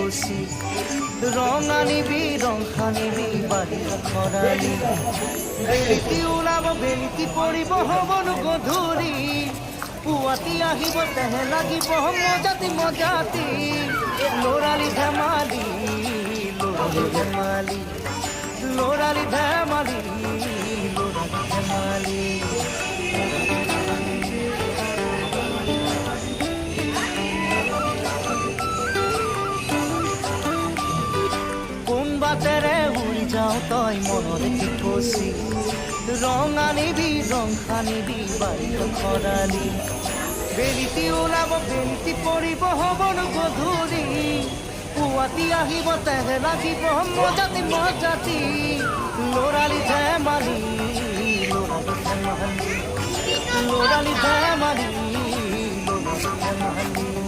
কচি ৰং আনিবি ৰং সানিবি বাহিৰ খৰালি বেলিটি ওলাব বেলিটি পৰিব হ'বনো গধূলি পুৱাতি আহিব তেহে লাগিব মজাতি মজাতি ল'ৰালি ধেমালি ল'ৰালি ধেমালি ল'ৰালি ধেমালি ল'ৰালি ধেমালি বাতেৰে উৰি যাওঁ তই মনৰে টিপচি ৰং আনিবি ৰং সানিবি বাৰিৰ খৰালি বেলিটি ওলাব বেলিটি পৰিব হ'বনো গধূলি পুৱাতি আহিব তেহে লাগিব মজাতি মজাতি ল'ৰালি ধেমালি ল'ৰালি ধেমালি ল'ৰালি ধেমালি ল'ৰালি ধেমালি